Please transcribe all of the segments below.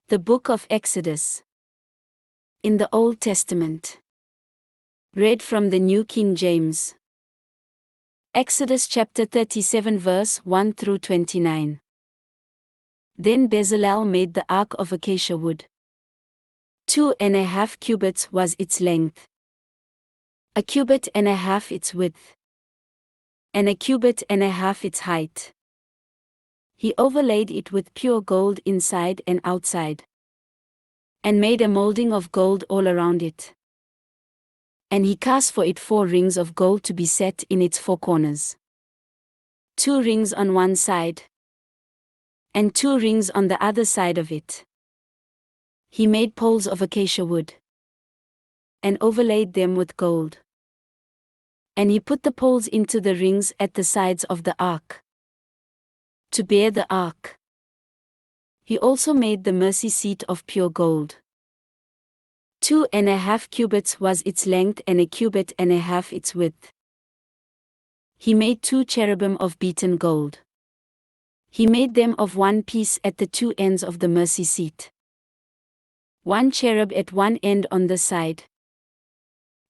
The Book of Exodus. In the Old Testament. Read from the New King James. Exodus chapter 37 verse 1 through 29. Then Bezalel made the ark of acacia wood. 2.5 cubits was its length. 1.5 cubits its width. And 1.5 cubits its height. He overlaid it with pure gold inside and outside, and made a molding of gold all around it. And he cast for it 4 rings of gold to be set in its 4 corners. 2 rings on one side, and 2 rings on the other side of it. He made poles of acacia wood, and overlaid them with gold. And he put the poles into the rings at the sides of the ark, to bear the ark. He also made the mercy seat of pure gold. 2.5 cubits was its length and 1.5 cubits its width. He made 2 cherubim of beaten gold. He made them of one piece at the 2 ends of the mercy seat. 1 cherub at one end on the side,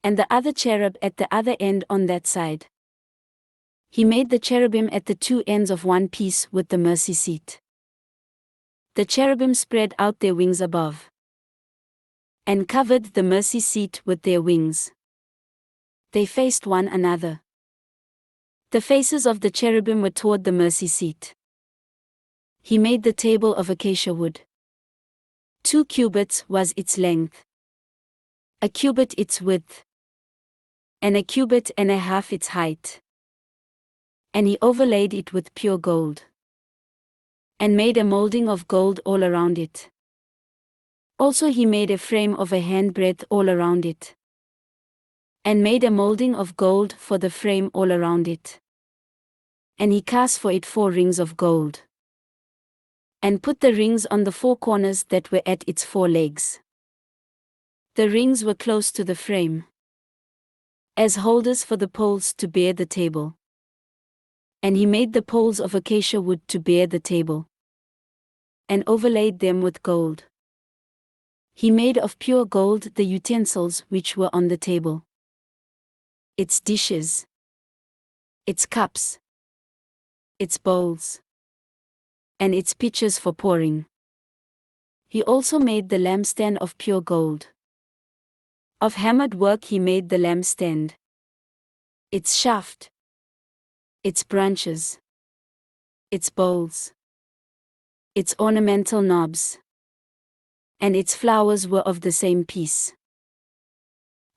and the other cherub at the other end on that side. He made the cherubim at the 2 ends of one piece with the mercy seat. The cherubim spread out their wings above, and covered the mercy seat with their wings. They faced one another. The faces of the cherubim were toward the mercy seat. He made the table of acacia wood. 2 cubits was its length. 1 cubit its width. And 1.5 cubits its height. And he overlaid it with pure gold, and made a molding of gold all around it. Also he made a frame of a handbreadth all around it, and made a molding of gold for the frame all around it. And he cast for it 4 rings of gold, and put the rings on the 4 corners that were at its 4 legs. The rings were close to the frame, as holders for the poles to bear the table. And he made the poles of acacia wood to bear the table, and overlaid them with gold. He made of pure gold the utensils which were on the table, its dishes, its cups, its bowls, and its pitchers for pouring. He also made the lampstand of pure gold. Of hammered work he made the lampstand, its shaft, its branches, its bowls, its ornamental knobs, and its flowers were of the same piece.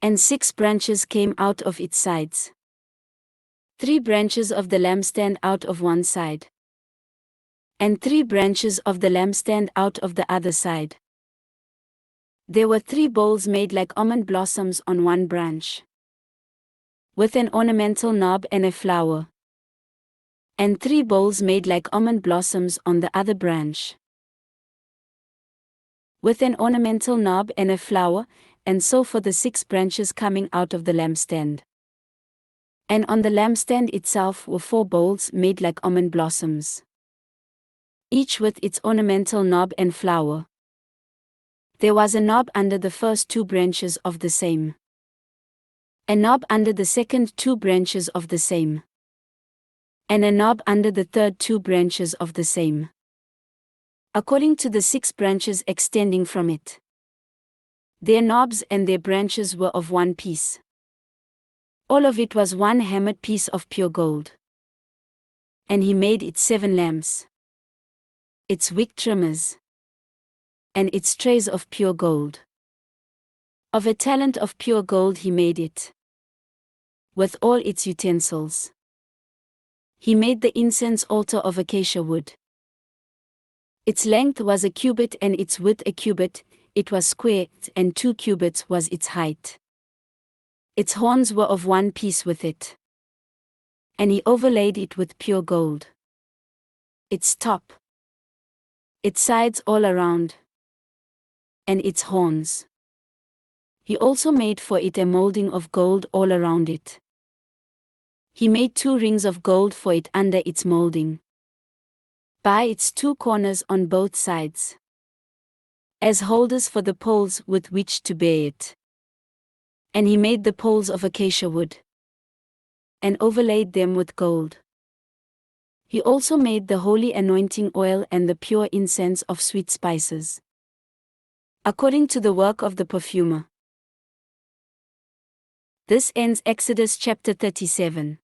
And 6 branches came out of its sides. 3 branches of the lampstand out of one side, and 3 branches of the lampstand out of the other side. There were 3 bowls made like almond blossoms on one branch, with an ornamental knob and a flower. And 3 bowls made like almond blossoms on the other branch, with an ornamental knob and a flower, and so for the 6 branches coming out of the lampstand. And on the lampstand itself were 4 bowls made like almond blossoms, each with its ornamental knob and flower. There was a knob under the first 2 branches of the same, a knob under the second 2 branches of the same, and a knob under the third 2 branches of the same, according to the 6 branches extending from it. Their knobs and their branches were of one piece. All of it was one hammered piece of pure gold. And he made it 7 lamps, its wick trimmers, and its trays of pure gold. Of a talent of pure gold he made it, with all its utensils. He made the incense altar of acacia wood. Its length was 1 cubit and its width 1 cubit, it was square, and 2 cubits was its height. Its horns were of one piece with it, and he overlaid it with pure gold. Its top, its sides all around, and its horns. He also made for it a molding of gold all around it. He made 2 rings of gold for it under its molding, by its 2 corners on both sides. as holders for the poles with which to bear it. And he made the poles of acacia wood, and overlaid them with gold. He also made the holy anointing oil and the pure incense of sweet spices, according to the work of the perfumer. This ends Exodus chapter 37.